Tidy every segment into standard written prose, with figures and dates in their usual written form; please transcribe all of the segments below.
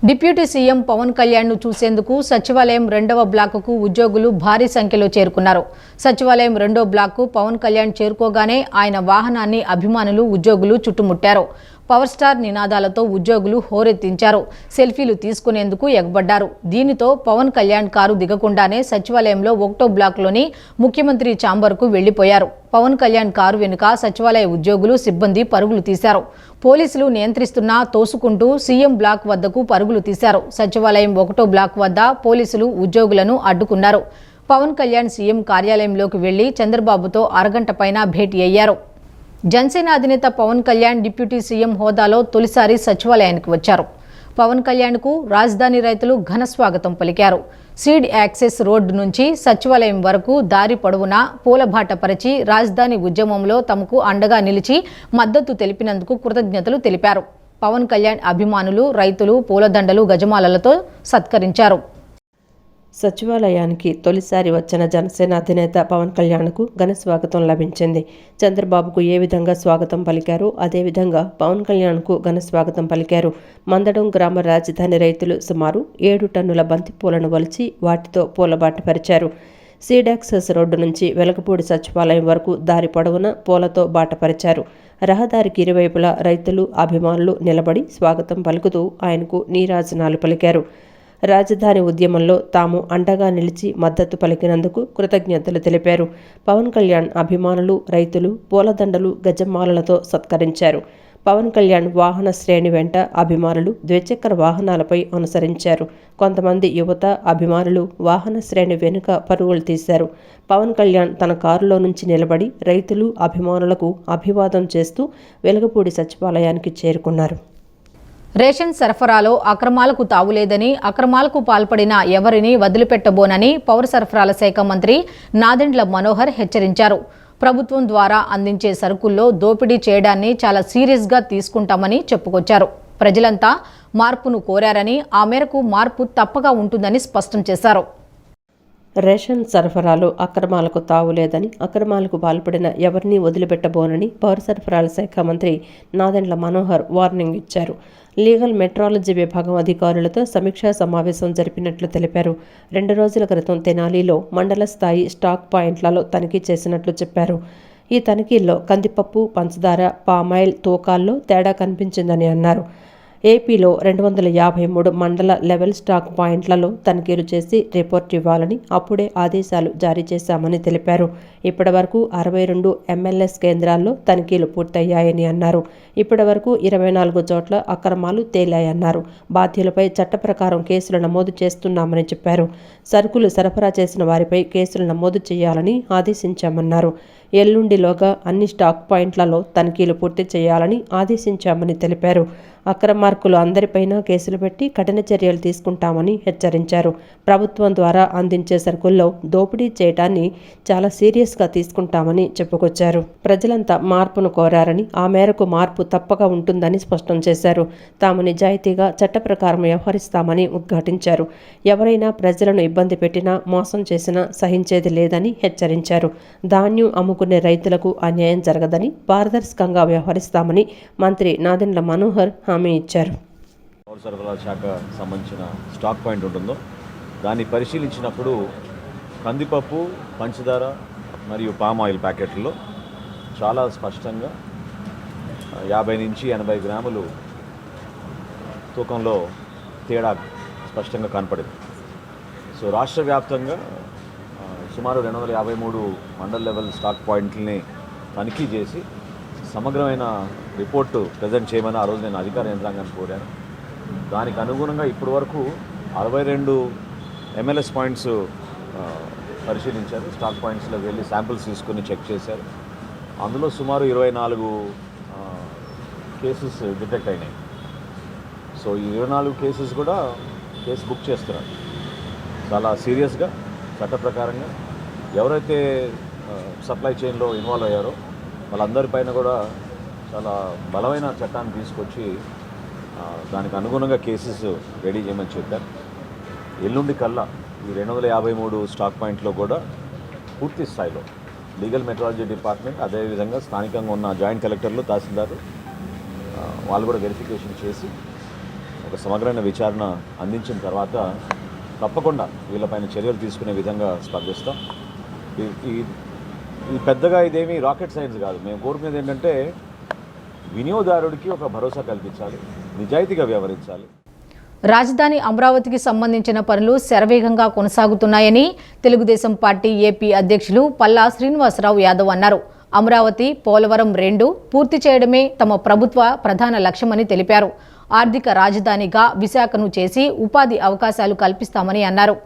Deputy CM Pawan Kalyan ను చూసేందుకు సచివాలయం 2వ బ్లాకుకు ఉద్యోగులు భారీ సంఖ్యలో చేరుకున్నారు. సచివాలయం 2వ బ్లాక్కు పవన్ కళ్యాణ్ చేరుకోగానే ఆయన వాహనాన్ని అభిమానులు, ఉద్యోగులు చుట్టుముట్టారు. పవర్ స్టార్ నినాదాలతో ఉద్యోగులు హోరెత్తించారు. సెల్ఫీలు తీసుకునేందుకు ఎగబడ్డారు. దీనితో పవన్ కళ్యాణ్ కారు దిగకుండానే సచివాలయంలో 1వ బ్లాక్లోని ముఖ్యమంత్రి ఛాంబర్కు వెళ్లిపోయారు. పవన్ కళ్యాణ్ కారు వెనుక సచివాలయ ఉద్యోగులు, సిబ్బంది పరుగులు తీశారు. పోలీసులు నియంత్రిస్తున్నా తోసుకుంటూ సీఎం బ్లాక్ వద్దకు పరుగులు తీశారు. సచివాలయం 1వ బ్లాక్ వద్ద పోలీసులు ఉద్యోగులను అడ్డుకున్నారు. పవన్ కళ్యాణ్ సీఎం కార్యాలయంలోకి వెళ్లి చంద్రబాబుతో అరగంట పైన భేటీ అయ్యారు. జనసేన అధినేత పవన్ కళ్యాణ్ డిప్యూటీ సీఎం హోదాలో తొలిసారి సచివాలయానికి వచ్చారు. పవన్ కళ్యాణ్కు రాజధాని రైతులు ఘన స్వాగతం పలికారు. సీడ్ యాక్సెస్ రోడ్డు నుంచి సచివాలయం వరకు దారి పొడవునా పూలబాట పరిచి రాజధాని ఉద్యమంలో తమకు అండగా నిలిచి మద్దతు తెలిపినందుకు కృతజ్ఞతలు తెలిపారు. పవన్ కళ్యాణ్ అభిమానులు, రైతులు పూలదండలు, గజమాలలతో సత్కరించారు. సచివాలయానికి తొలిసారి వచ్చిన జనసేన అధినేత పవన్ కళ్యాణ్కు ఘన స్వాగతం లభించింది. చంద్రబాబుకు ఏ విధంగా స్వాగతం పలికారో అదేవిధంగా పవన్ కళ్యాణ్కు ఘన స్వాగతం పలికారు. మందడం గ్రామ రాజధాని రైతులు సుమారు 7 టన్నుల బంతి పూలను వలిచి వాటితో పూలబాట పరిచారు. సీడాక్సెస్ రోడ్డు నుంచి వెలగపూడి సచివాలయం వరకు దారి పొడవున పూలతో బాట పరిచారు. రహదారికి ఇరువైపులా రైతులు, అభిమానులు నిలబడి స్వాగతం పలుకుతూ ఆయనకు నీరాజనాలు పలికారు. రాజధాని ఉద్యమంలో తాము అండగా నిలిచి మద్దతు పలికినందుకు కృతజ్ఞతలు తెలిపారు. పవన్ కళ్యాణ్ అభిమానులు, రైతులు పూలదండలు, గజమాలలతో సత్కరించారు. పవన్ కళ్యాణ్ వాహన శ్రేణి వెంట అభిమానులు ద్విచక్ర వాహనాలపై అనుసరించారు. కొంతమంది యువత, అభిమానులు వాహన శ్రేణి వెనుక పరుగులు తీశారు. పవన్ కళ్యాణ్ తన కారులో నుంచి నిలబడి రైతులు, అభిమానులకు అభివాదం చేస్తూ వెలగపూడి సచివాలయానికి చేరుకున్నారు. రేషన్ సరఫరాలో అక్రమాలకు తావులేదని, అక్రమాలకు పాల్పడిన ఎవరిని వదిలిపెట్టబోనని పౌర సరఫరాల శాఖ మంత్రి నాదెండ్ల మనోహర్ హెచ్చరించారు. ప్రభుత్వం ద్వారా అందించే సరుకుల్లో దోపిడీ చేయడాన్ని చాలా సీరియస్గా తీసుకుంటామని చెప్పుకొచ్చారు. ప్రజలంతా మార్పును కోరారని, ఆ మేరకు మార్పు తప్పగా ఉంటుందని స్పష్టం చేశారు. రేషన్ సరఫరాలో అక్రమాలకు తావులేదని, అక్రమాలకు పాల్పడిన ఎవరినీ వదిలిపెట్టబోనని పౌర సరఫరాల శాఖ మంత్రి నాదెండ్ల మనోహర్ వార్నింగ్ ఇచ్చారు. లీగల్ మెట్రాలజీ విభాగం అధికారులతో సమీక్షా సమావేశం జరిపినట్లు తెలిపారు. 2 రోజుల క్రితం తెనాలిలో మండల స్థాయి స్టాక్ పాయింట్లలో తనిఖీ చేసినట్లు చెప్పారు. ఈ తనిఖీల్లో కందిపప్పు, పంచదార, పామాయిల్ తూకాల్లో తేడా కనిపించిందని అన్నారు. ఏపీలో 253 మండల లెవెల్ స్టాక్ పాయింట్లలో తనిఖీలు చేసి రిపోర్ట్ ఇవ్వాలని అప్పుడే ఆదేశాలు జారీ చేశామని తెలిపారు. ఇప్పటి వరకు 62 ఎంఎల్ఎస్ కేంద్రాల్లో తనిఖీలు పూర్తయ్యాయని అన్నారు. ఇప్పటి వరకు 24 చోట్ల అక్రమాలు తేలాయన్నారు. బాధ్యులపై చట్ట ప్రకారం కేసులు నమోదు చేస్తున్నామని చెప్పారు. సరుకులు సరఫరా చేసిన వారిపై కేసులు నమోదు చేయాలని ఆదేశించామన్నారు. ఎల్లుండిలోగా అన్ని స్టాక్ పాయింట్లలో తనిఖీలు పూర్తి చేయాలని ఆదేశించామని తెలిపారు. అక్రమార్కులు అందరిపైన కేసులు పెట్టి కఠిన చర్యలు తీసుకుంటామని హెచ్చరించారు. ప్రభుత్వం ద్వారా అందించే సరుకుల్లో దోపిడీ చేయడాన్ని చాలా సీరియస్గా తీసుకుంటామని చెప్పుకొచ్చారు. ప్రజలంతా మార్పును కోరారని, ఆ మేరకు మార్పు తప్పక ఉంటుందని స్పష్టం చేశారు. తాము నిజాయితీగా చట్ట ప్రకారం వ్యవహరిస్తామని ఉద్ఘాటించారు. ఎవరైనా ప్రజలను ఇబ్బంది పెట్టినా, మోసం చేసినా సహించేది లేదని హెచ్చరించారు. ధాన్యం అమ్ముకునే రైతులకు అన్యాయం జరగదని, పారదర్శకంగా వ్యవహరిస్తామని మంత్రి నాదెండ్ల మనోహర్ హామీ ఇచ్చారు. పౌర సరఫరాల శాఖ సంబంధించిన స్టాక్ పాయింట్ ఉంటుందో దాన్ని పరిశీలించినప్పుడు కందిపప్పు, పంచదార మరియు పామ్ ఆయిల్ ప్యాకెట్లలో చాలా స్పష్టంగా 50 నుంచి 80 గ్రాములు తూకంలో తేడా స్పష్టంగా కనపడింది. సో రాష్ట్ర వ్యాప్తంగా సుమారు 253 మండల్ లెవెల్ స్టాక్ పాయింట్లని తనిఖీ చేసి సమగ్రమైన రిపోర్టు ప్రజెంట్ చేయమని ఆ రోజు నేను అధికార యంత్రాంగాన్ని కోరాను. దానికి అనుగుణంగా ఇప్పటి వరకు 62 ఎంఎల్ఎస్ పాయింట్స్ పరిశీలించారు. స్టాక్ పాయింట్స్లోకి వెళ్ళి శాంపిల్స్ తీసుకుని చెక్ చేశారు. అందులో సుమారు 24 కేసెస్ డిటెక్ట్ అయినాయి. సో ఈ 24 కేసెస్ కూడా కేసు బుక్ చేస్తున్నారు. చాలా సీరియస్గా చట్ట ప్రకారంగా ఎవరైతే సప్లై చైన్లో ఇన్వాల్వ్ అయ్యారో వాళ్ళందరిపైన కూడా చాలా బలమైన చట్టాన్ని తీసుకొచ్చి దానికి అనుగుణంగా కేసెస్ రెడీ చేయమని చెప్పారు. ఎల్లుండి కల్లా ఈ 253 స్టాక్ పాయింట్లో కూడా పూర్తి స్థాయిలో లీగల్ మెట్రాలజీ డిపార్ట్మెంట్, అదేవిధంగా స్థానికంగా ఉన్న జాయింట్ కలెక్టర్లు, తహసీల్దారు వాళ్ళు కూడా వెరిఫికేషన్ చేసి ఒక సమగ్రమైన విచారణ అందించిన తర్వాత తప్పకుండా వీళ్ళపైన చర్యలు తీసుకునే విధంగా స్పందిస్తాం. ఈ పెద్దగా ఇదేమీ రాకెట్ సైన్స్ కాదు. మేము కోరుకునేది ఏంటంటే వినియోగదారుడికి ఒక భరోసా కల్పించాలి, నిజాయితీగా వ్యవహరించాలి. రాజధాని అమరావతికి సంబంధించిన పనులు శరవేగంగా కొనసాగుతున్నాయని తెలుగుదేశం పార్టీ ఏపీ అధ్యక్షులు పల్లా శ్రీనివాసరావు యాదవ్ అన్నారు. అమరావతి, పోలవరం 2 పూర్తి చేయడమే తమ ప్రభుత్వ ప్రధాన లక్ష్యమని తెలిపారు. ఆర్థిక రాజధానిగా విశాఖను చేసి ఉపాధి అవకాశాలు కల్పిస్తామని అన్నారు.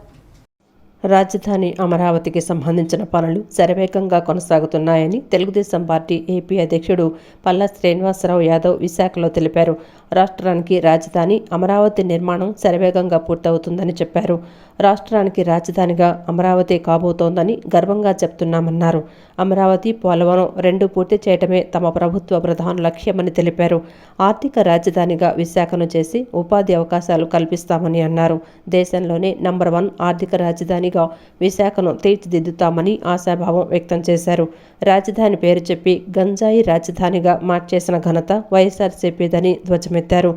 రాజధాని అమరావతికి సంబంధించిన పనులు శరవేగంగా కొనసాగుతున్నాయని తెలుగుదేశం పార్టీ ఏపీ అధ్యక్షుడు పల్లా శ్రీనివాసరావు యాదవ్ విశాఖలో తెలిపారు. రాష్ట్రానికి రాజధాని అమరావతి నిర్మాణం శరవేగంగా పూర్తవుతుందని చెప్పారు. రాష్ట్రానికి రాజధానిగా అమరావతి కాబోతోందని గర్వంగా చెప్తున్నామన్నారు. అమరావతి, పోలవరం 2 పూర్తి చేయటమే తమ ప్రభుత్వ ప్రధాన లక్ష్యమని తెలిపారు. ఆర్థిక రాజధానిగా విశాఖను చేసి ఉపాధి అవకాశాలు కల్పిస్తామని అన్నారు. దేశంలోనే నంబర్ 1 ఆర్థిక రాజధానిగా విశాఖను తీర్చిదిద్దుతామని ఆశాభావం వ్యక్తం చేశారు. రాజధాని పేరు చెప్పి గంజాయి రాజధానిగా మార్చేసిన ఘనత వైఎస్ఆర్సీపీదని ధ్వజమెత్తారు.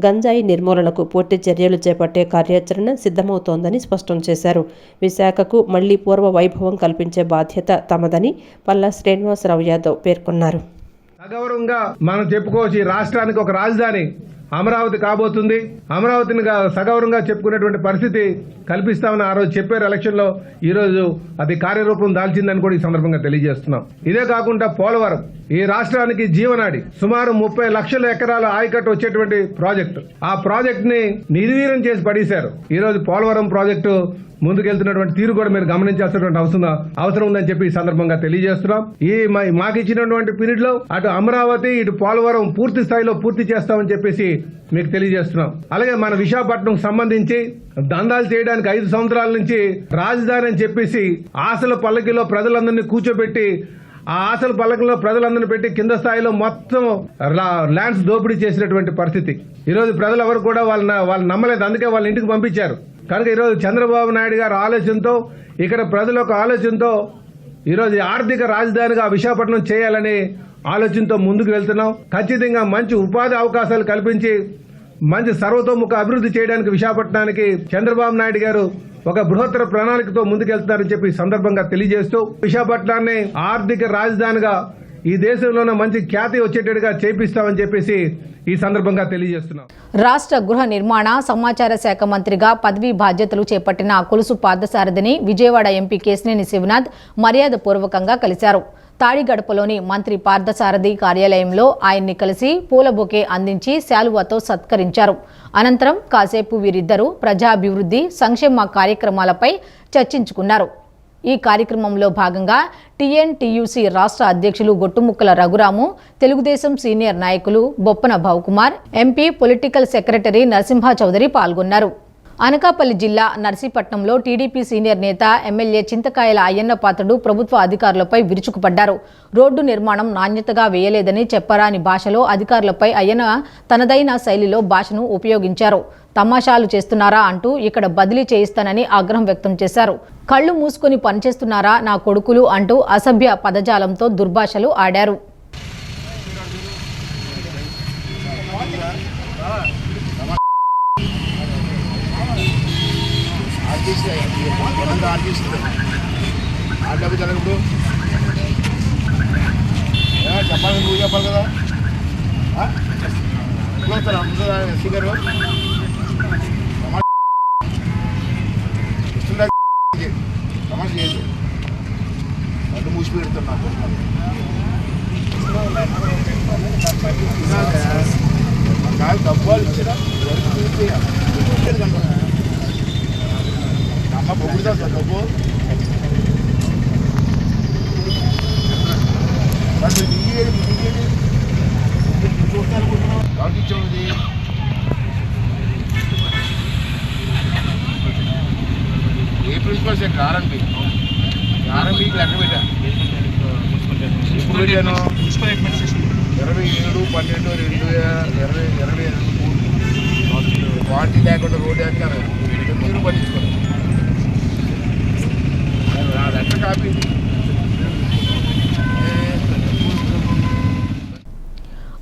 గంజాయి నిర్మూలనకు పూర్తి చర్యలు చేపట్టే కార్యాచరణ సిద్ధమవుతోందని స్పష్టం చేశారు. విశాఖకు మళ్లీ పూర్వ వైభవం కల్పించే బాధ్యత తమదని పల్లా శ్రీనివాసరావు యాదవ్ పేర్కొన్నారు. సగౌరవంగా మనం చెప్పుకోవచ్చు, ఈ రాష్ట్రానికి ఒక రాజధాని అమరావతి కాబోతుంది. అమరావతిని సగౌరవంగా చెప్పుకునేటువంటి పరిస్థితి కల్పిస్తామని ఆ రోజు చెప్పారు ఎలక్షన్ లో. ఈ రోజు అది కార్యరూపం దాల్చిందని కూడా ఈ సందర్భంగా తెలియజేస్తున్నాం. ఇదే కాకుండా పోలవరం ఈ రాష్ట్రానికి జీవనాడి, సుమారు 30 లక్షల ఎకరాల ఆయకట్టు వచ్చేటువంటి ప్రాజెక్టు. ఆ ప్రాజెక్ట్ ని నిర్వీర్యం చేసి పడేశారు. ఈ రోజు పోలవరం ప్రాజెక్టు ముందుకెళ్తున్నటువంటి తీరు కూడా మీరు గమనించాల్సినటువంటి అవసరం ఉందని చెప్పి ఈ సందర్భంగా తెలియజేస్తున్నాం. ఈ మాకు ఇచ్చినటువంటి పీరియడ్ లో అటు అమరావతి ఇటు పోలవరం పూర్తి స్థాయిలో పూర్తి చేస్తామని చెప్పేసి మీకు తెలియజేస్తున్నాం. అలాగే మన విశాఖపట్నం సంబంధించి దందాలు చేయడానికి 5 సంవత్సరాల నుంచి రాజధాని అని చెప్పేసి ఆశల పల్లకిలో ప్రజలందరినీ కూర్చోబెట్టి ఆ ఆశల పల్లకిలో ప్రజలందరినీ పెట్టి కింద స్థాయిలో మొత్తం ల్యాండ్స్ దోపిడీ చేసినటువంటి పరిస్థితి. ఈ రోజు ప్రజలు ఎవరు కూడా వాళ్ళు నమ్మలేదు, అందుకే వాళ్ళ ఇంటికి పంపించారు. కనుక ఈరోజు చంద్రబాబు నాయుడు గారి ఆలోచనతో, ఇక్కడ ప్రజల యొక్క ఆలోచనతో ఈరోజు ఆర్థిక రాజధానిగా విశాఖపట్నం చేయాలని ఆలోచనతో ముందుకు వెళ్తున్నాం. ఖచ్చితంగా మంచి ఉపాధి అవకాశాలు కల్పించి మంచి సర్వతోముఖ అభివృద్ధి చేయడానికి విశాఖపట్నానికి చంద్రబాబు నాయుడు గారు ఒక బృహత్తర ప్రణాళికతో ముందుకెళ్తున్నారని చెప్పి సందర్భంగా తెలియజేస్తూ విశాఖపట్నాన్ని ఆర్థిక రాజధానిగా ఈ దేశంలోనే మంచి ఖ్యాతి వచ్చేటట్టుగా చేపిస్తామని చెప్పేసి ఈ సందర్భంగా తెలియజేస్తున్నాం. రాష్ట్ర గృహ నిర్మాణ సమాచార శాఖ మంత్రిగా పదవీ బాధ్యతలు చేపట్టిన కొలుసు పార్థసారథిని విజయవాడ ఎంపీ కేశినేని శివనాథ్ మర్యాదపూర్వకంగా కలిశారు. తాడిగడపలోని మంత్రి పార్థసారథి కార్యాలయంలో ఆయన్ని కలిసి పూల బొకే అందించి శాలువాతో సత్కరించారు. అనంతరం కాసేపు వీరిద్దరూ ప్రజాభివృద్ధి, సంక్షేమ కార్యక్రమాలపై చర్చించుకున్నారు. ఈ కార్యక్రమంలో భాగంగా టీఎన్టీయూసీ రాష్ట్ర అధ్యక్షులు గొట్టుముక్కల రఘురాము, తెలుగుదేశం సీనియర్ నాయకులు Boppana Bhavakumar, MP political secretary Narasimha Chowdary పాల్గొన్నారు. అనకాపల్లి జిల్లా నర్సీపట్నంలో టీడీపీ సీనియర్ నేత ఎమ్మెల్యే చింతకాయల అయ్యన్న పాత్రుడు ప్రభుత్వ అధికారులపై విరుచుకుపడ్డారు. రోడ్డు నిర్మాణం నాణ్యతగా వేయలేదని చెప్పరాని భాషలో అధికారులపై అయ్యన్న తనదైన శైలిలో భాషను ఉపయోగించారు. తమాషాలు చేస్తున్నారా అంటూ ఇక్కడ బదిలీ చేయిస్తానని ఆగ్రహం వ్యక్తం చేశారు. కళ్లు మూసుకొని పనిచేస్తున్నారా నా కొడుకులు అంటూ అసభ్య పదజాలంతో దుర్భాషలు ఆడారు. చెప్పాలి, నువ్వు చెప్పాలి కదా. ఫిగర్ కమాండ్ చేయదు, అడ్డు మూసి పెడుతున్నా. కాదు డబ్బాలు ఇచ్చినా అమ్మ పొగుడుదా డబ్బు ఎవరికి ఇచ్చేది? ఏ ప్రిన్సిపల్ సార్? ఆర్ఎంపీకి లెక్క పెట్టా. ఎప్పుడు పెట్టాను? 27/12/2023 క్వాలిటీ లేకుండా రోడ్డు వేస్తారు, మీరు పట్టించుకోండి. లెక్క కాపీ.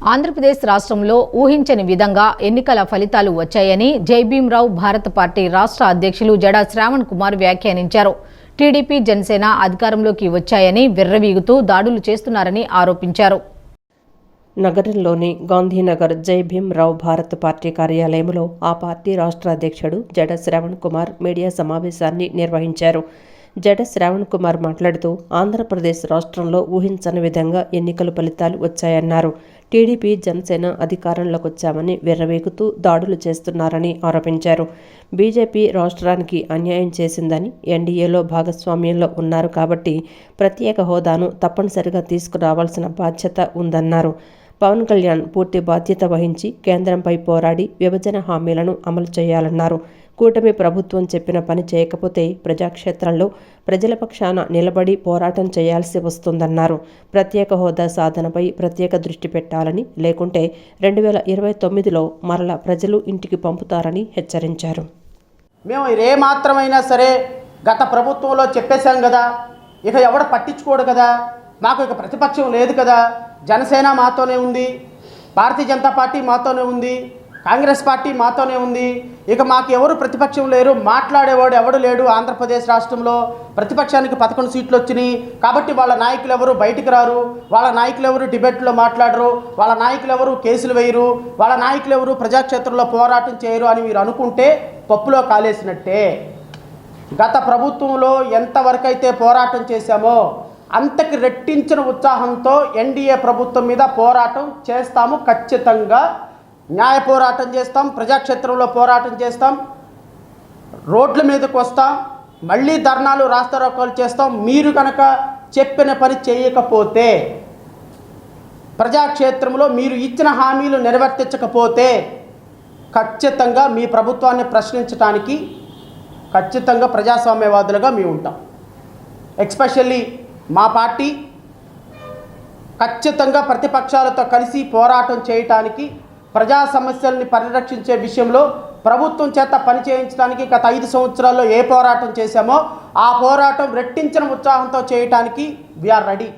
ఆంధ్రప్రదేశ్ రాష్ట్రంలో ఊహించని విధంగా ఎన్నికల ఫలితాలు వచ్చాయని జైభీంరావు భారత పార్టీ రాష్ట్ర అధ్యక్షులు జడా శ్రావణ్ కుమార్ వ్యాఖ్యానించారు. టీడీపీ జనసేన అధికారంలోకి వచ్చాయని విర్రవీగుతూ దాడులు చేస్తున్నారని ఆరోపించారు. నగరంలోని గాంధీనగర్ జైభీంరావు భారత పార్టీ కార్యాలయంలో ఆ పార్టీ రాష్ట్ర అధ్యక్షుడు జడ శ్రావణ్ కుమార్ మీడియా సమావేశాన్ని నిర్వహించారు. జడ శ్రావణ్ కుమార్ మాట్లాడుతూ ఆంధ్రప్రదేశ్ రాష్ట్రంలో ఊహించని విధంగా ఎన్నికల ఫలితాలు వచ్చాయన్నారు. టీడీపీ జనసేన అధికారంలోకి వచ్చామని విర్రవీగుతూ దాడులు చేస్తున్నారని ఆరోపించారు. బీజేపీ రాష్ట్రానికి అన్యాయం చేసిందని, ఎన్డీఏలో భాగస్వామ్యంలో ఉన్నారు కాబట్టి ప్రత్యేక హోదాను తప్పనిసరిగా తీసుకురావాల్సిన బాధ్యత ఉందన్నారు. పవన్ కళ్యాణ్ పూర్తి బాధ్యత వహించి కేంద్రంపై పోరాడి విభజన హామీలను అమలు చేయాలన్నారు. కూటమి ప్రభుత్వం చెప్పిన పని చేయకపోతే ప్రజాక్షేత్రంలో ప్రజల పక్షాన నిలబడి పోరాటం చేయాల్సి వస్తుందన్నారు. ప్రత్యేక హోదా సాధనపై ప్రత్యేక దృష్టి పెట్టాలని, లేకుంటే 2029లో మరల ప్రజలు ఇంటికి పంపుతారని హెచ్చరించారు. మేము ఏ మాత్రమైనా సరే గత ప్రభుత్వంలో చెప్పేశాం కదా, ఇక ఎవడ పట్టించుకోడు కదా, మాకు ఇక ప్రతిపక్షం లేదు కదా, జనసేన మాతోనే ఉంది, భారతీయ జనతా పార్టీ మాతోనే ఉంది, కాంగ్రెస్ పార్టీ మాతోనే ఉంది, ఇక మాకు ఎవరు ప్రతిపక్షం లేరు, మాట్లాడేవాడు ఎవడు లేడు. ఆంధ్రప్రదేశ్ రాష్ట్రంలో ప్రతిపక్షానికి 11 సీట్లు వచ్చినాయి కాబట్టి వాళ్ళ నాయకులు ఎవరు బయటికి రారు, వాళ్ళ నాయకులు ఎవరు డిబేట్లో మాట్లాడరు, వాళ్ళ నాయకులు ఎవరు కేసులు వేయరు, వాళ్ళ నాయకులు ఎవరు ప్రజాక్షేత్రంలో పోరాటం చేయరు అని మీరు అనుకుంటే పప్పులో కాలేసినట్టే. గత ప్రభుత్వంలో ఎంతవరకు అయితే పోరాటం చేశామో అంతకి రెట్టించిన ఉత్సాహంతో ఎన్డీఏ ప్రభుత్వం మీద పోరాటం చేస్తాము. ఖచ్చితంగా న్యాయ పోరాటం చేస్తాం, ప్రజాక్షేత్రంలో పోరాటం చేస్తాం, రోడ్ల మీదకు వస్తాం, మళ్ళీ ధర్నాలు రాస్తారోకోలు చేస్తాం. మీరు కనుక చెప్పిన పని చేయకపోతే, ప్రజాక్షేత్రంలో మీరు ఇచ్చిన హామీలు నెరవేర్చకపోతే ఖచ్చితంగా మీ ప్రభుత్వాన్ని ప్రశ్నించడానికి ఖచ్చితంగా ప్రజాస్వామ్యవాదులుగా మేము ఉంటాం. ఎస్పెషల్లీ మా పార్టీ ఖచ్చితంగా ప్రతిపక్షాలతో కలిసి పోరాటం చేయటానికి, ప్రజా సమస్యల్ని పరిరక్షించే విషయంలో ప్రభుత్వం చేత పని చేయించడానికి గత 5 సంవత్సరాల్లో ఏ పోరాటం చేశామో ఆ పోరాటం రెట్టించిన ఉత్సాహంతో చేయటానికి వీఆర్ రెడీ.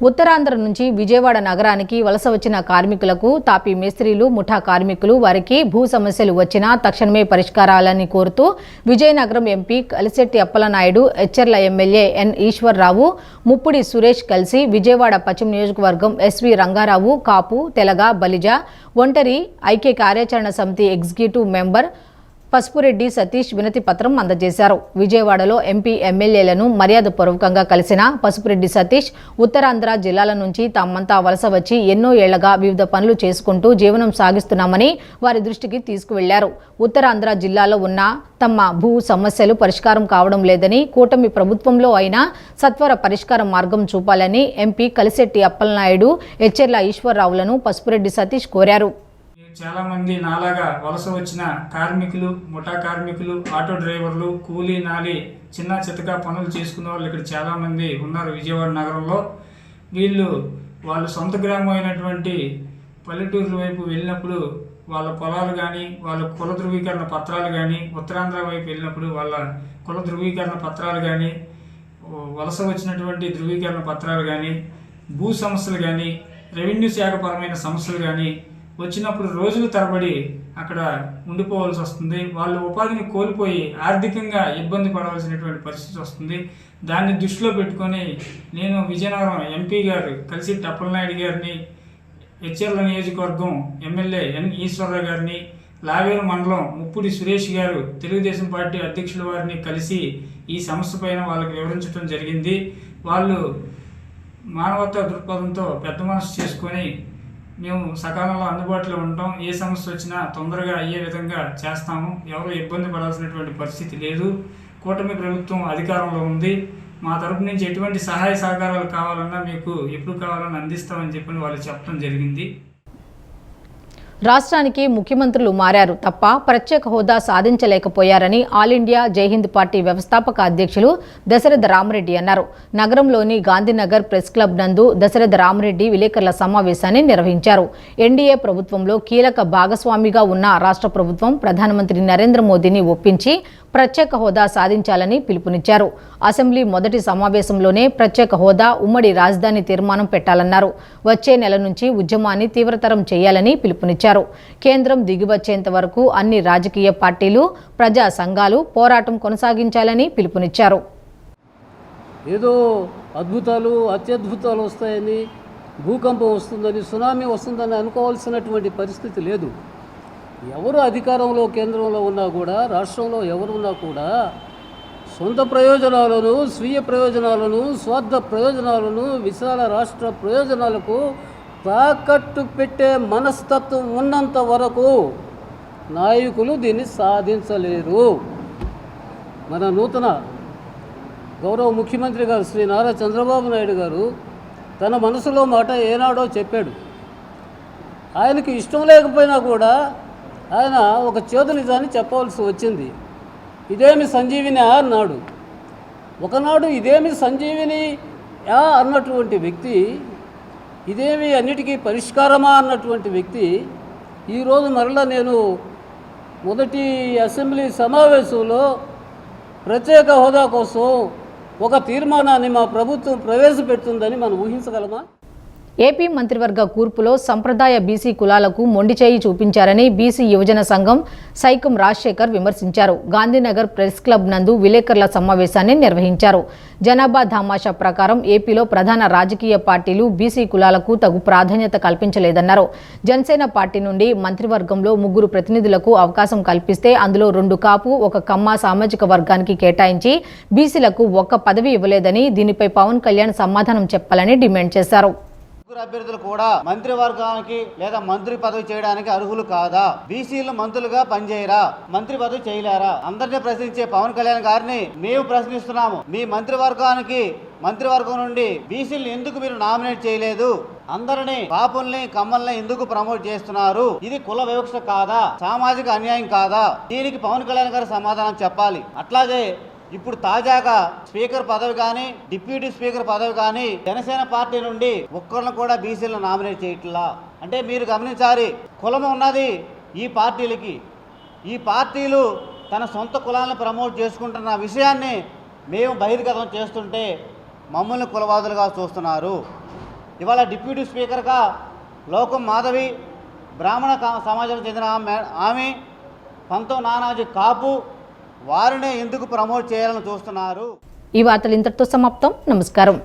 ఉత్తరాంధ్ర నుంచి విజయవాడ నగరానికి వలస వచ్చిన కార్మికులకు, తాపీ మేస్త్రీలు, ముఠా కార్మికులు, వారికి భూ సమస్యలు వచ్చినా తక్షణమే పరిష్కారాలని కోరుతూ Vizianagaram MP Kalisetti Appalanaidu, Etcherla MLA N Eshwar Rao, Muppudi Suresh కలిసి విజయవాడ పశ్చిమ నియోజకవర్గం ఎస్వి రంగారావు, కాపు, తెలగ, బలిజ, ఒంటరి ఐక్య కార్యాచరణ సమితి ఎగ్జిక్యూటివ్ మెంబర్ పసుపురెడ్డి సతీష్ వినతి పత్రం అందజేశారు. విజయవాడలో ఎంపీ ఎమ్మెల్యేలను మర్యాదపూర్వకంగా కలిసిన పసుపురెడ్డి సతీష్ ఉత్తరాంధ్ర జిల్లాల నుంచి తామంతా వలస వచ్చి ఎన్నో ఏళ్లగా వివిధ పనులు చేసుకుంటూ జీవనం సాగిస్తున్నామని వారి దృష్టికి తీసుకువెళ్లారు. ఉత్తరాంధ్ర జిల్లాలో ఉన్న తమ భూ సమస్యలు పరిష్కారం కావడం లేదని, కూటమి ప్రభుత్వంలో అయినా సత్వర పరిష్కార మార్గం చూపాలని ఎంపీ కలిశెట్టి అప్పలనాయుడు, ఎచ్చెర్ల ఈశ్వర్రావులను పసుపురెడ్డి సతీష్ కోరారు. చాలామంది నాలాగా వలస వచ్చిన కార్మికులు, ముఠా కార్మికులు, ఆటో డ్రైవర్లు, కూలీ నాలి చిన్న చితక పనులు చేసుకునే వాళ్ళు ఇక్కడ చాలామంది ఉన్నారు విజయవాడ నగరంలో. వాళ్ళ సొంత గ్రామం అయినటువంటి పల్లెటూరుల వైపు వెళ్ళినప్పుడు వాళ్ళ పొలాలు కానీ, వాళ్ళ కుల ధృవీకరణ పత్రాలు కానీ, ఉత్తరాంధ్ర వైపు వెళ్ళినప్పుడు వాళ్ళ కుల ధృవీకరణ పత్రాలు కానీ, వలస వచ్చినటువంటి ధృవీకరణ పత్రాలు కానీ, భూ సమస్యలు కానీ, రెవెన్యూ శాఖపరమైన సమస్యలు కానీ వచ్చినప్పుడు రోజుల తరబడి అక్కడ ఉండిపోవాల్సి వస్తుంది. వాళ్ళు ఉపాధిని కోల్పోయి ఆర్థికంగా ఇబ్బంది పడవలసినటువంటి పరిస్థితి వస్తుంది. దాన్ని దృష్టిలో పెట్టుకొని నేను విజయనగరం ఎంపీ గారు కలిశెట్టి అప్పలనాయుడు గారిని, ఎచ్చెర్ల నియోజకవర్గం ఎమ్మెల్యే ఎన్ ఈశ్వర్రావు గారిని, లావేరు మండలం ముప్పుడి సురేష్ గారు తెలుగుదేశం పార్టీ అధ్యక్షుల వారిని కలిసి ఈ సమస్య పైన వాళ్ళకి వివరించడం జరిగింది. వాళ్ళు మానవతా దృక్పథంతో పెద్ద మనసు చేసుకొని మేము సకాలంలో అందుబాటులో ఉంటాం, ఏ సమస్య వచ్చినా తొందరగా అయ్యే విధంగా చేస్తాము, ఎవరు ఇబ్బంది పడాల్సినటువంటి పరిస్థితి లేదు, కూటమి ప్రభుత్వం అధికారంలో ఉంది, మా తరపు నుంచి ఎటువంటి సహాయ సహకారాలు కావాలన్నా మీకు ఎప్పుడు కావాలన్నా అందిస్తామని చెప్పి వాళ్ళు చెప్పడం జరిగింది. రాష్ట్రానికి ముఖ్యమంత్రులు మారారు తప్ప ప్రత్యేక హోదా సాధించలేకపోయారని ఆల్ ఇండియా జైహింద్ పార్టీ వ్యవస్థాపక అధ్యక్షులు దశరథ రామరెడ్డి అన్నారు. నగరంలోని గాంధీనగర్ ప్రెస్ క్లబ్ నందు దశరథ రామరెడ్డి విలేకరుల సమావేశాన్ని నిర్వహించారు. ఎన్డీఏ ప్రభుత్వంలో కీలక భాగస్వామిగా ఉన్న రాష్ట్ర ప్రభుత్వం ప్రధానమంత్రి నరేంద్ర మోదీని ఒప్పించి ప్రత్యేక హోదా సాధించాలని పిలుపునిచ్చారు. అసెంబ్లీ మొదటి సమావేశంలోనే ప్రత్యేక హోదా, ఉమ్మడి రాజధాని తీర్మానం పెట్టాలన్నారు. వచ్చే నెల నుంచి ఉద్యమాన్ని తీవ్రతరం చేయాలని పిలుపునిచ్చారు. కేంద్రం దిగివచ్చేంత వరకు అన్ని రాజకీయ పార్టీలు, ప్రజా సంఘాలు పోరాటం కొనసాగించాలని పిలుపునిచ్చారు. ఏదో అద్భుతాలు అత్యద్భుతాలు వస్తాయని, భూకంపం వస్తుందని, సునామీ వస్తుందని అనుకోవాల్సినటువంటి పరిస్థితి లేదు. ఎవరు అధికారంలో కేంద్రంలో ఉన్నా కూడా, రాష్ట్రంలో ఎవరున్నా కూడా సొంత ప్రయోజనాలను, స్వీయ ప్రయోజనాలను, స్వార్థ ప్రయోజనాలను విశాల రాష్ట్ర ప్రయోజనాలకు తాకట్టు పెట్టే మనస్తత్వం ఉన్నంత వరకు నాయకులు దీన్ని సాధించలేరు. మన నూతన గౌరవ ముఖ్యమంత్రి గారు శ్రీ నారా చంద్రబాబు నాయుడు గారు తన మనసులో మాట ఏనాడో చెప్పాడు. ఆయనకి ఇష్టం లేకపోయినా కూడా ఆయన ఒక చేదు నిజాన్ని చెప్పవలసి వచ్చింది. ఇదేమి సంజీవిని అన్నాడు. ఒకనాడు ఇదేమి సంజీవిని అన్నటువంటి వ్యక్తి, ఇదేమి అన్నిటికీ పరిష్కారమా అన్నటువంటి వ్యక్తి ఈరోజు మరలా నేను మొదటి అసెంబ్లీ సమావేశంలో ప్రత్యేక హోదా కోసం ఒక తీర్మానాన్ని మా ప్రభుత్వం ప్రవేశపెడుతుందని మనం ఊహించగలమా? ఏపీ మంత్రివర్గ కూర్పులో సంప్రదాయ బీసీ కులాలకు మొండిచేయి చూపించారని బీసీ యువజన సంఘం సైకం రాజశేఖర్ విమర్శించారు. గాంధీనగర్ ప్రెస్ క్లబ్ నందు విలేకరుల సమావేశాన్ని నిర్వహించారు. జనాభా ధామాషా ప్రకారం ఏపీలో ప్రధాన రాజకీయ పార్టీలు బీసీ కులాలకు తగు ప్రాధాన్యత కల్పించలేదన్నారు. జనసేన పార్టీ నుండి మంత్రివర్గంలో 3 ప్రతినిధులకు అవకాశం కల్పిస్తే అందులో 2 కాపు, 1 కమ్మ సామాజిక వర్గానికి కేటాయించి బీసీలకు 1 పదవి ఇవ్వలేదని, దీనిపై పవన్ కళ్యాణ్ సమాధానం చెప్పాలని డిమాండ్ చేశారు. అభ్యర్థులు కూడా మంత్రివర్గానికి లేదా మంత్రి పదవి చేయడానికి అర్హులు కాదా? బీసీలు మంత్రులుగా పనిచేయరా? మంత్రి పదవి చేయలేరా? అందరినీ ప్రశ్నించే పవన్ కళ్యాణ్ గారిని మేము ప్రశ్నిస్తున్నాము. మీ మంత్రివర్గం నుండి బీసీలు ఎందుకు మీరు నామినేట్ చేయలేదు? అందరినీ కాపుల్ని, కమ్మల్ని ఎందుకు ప్రమోట్ చేస్తున్నారు? ఇది కుల వివక్ష కాదా? సామాజిక అన్యాయం కాదా? దీనికి పవన్ కళ్యాణ్ గారు సమాధానం చెప్పాలి. అట్లాగే ఇప్పుడు తాజాగా స్పీకర్ పదవి కానీ, డిప్యూటీ స్పీకర్ పదవి కానీ జనసేన పార్టీ నుండి ఒక్కరిని కూడా బీసీలను నామినేట్ చేయట్లా. అంటే మీరు గమనించాలి, కులం ఉన్నది ఈ పార్టీలకి. ఈ పార్టీలు తన సొంత కులాలను ప్రమోట్ చేసుకుంటున్న విషయాన్ని మేము బహిర్గతం చేస్తుంటే మమ్మల్ని కులవాదులుగా చూస్తున్నారు. ఇవాళ డిప్యూటీ స్పీకర్గా లోకం మాధవి బ్రాహ్మణ సమాజానికి చెందిన ఆమె, పంతం నానాజీ కాపు, వారినే ఎందుకు ప్రమోట్ చేయాలని చూస్తున్నారు? ఈ వార్తలు ఇంతటితో సమాప్తం. నమస్కారం.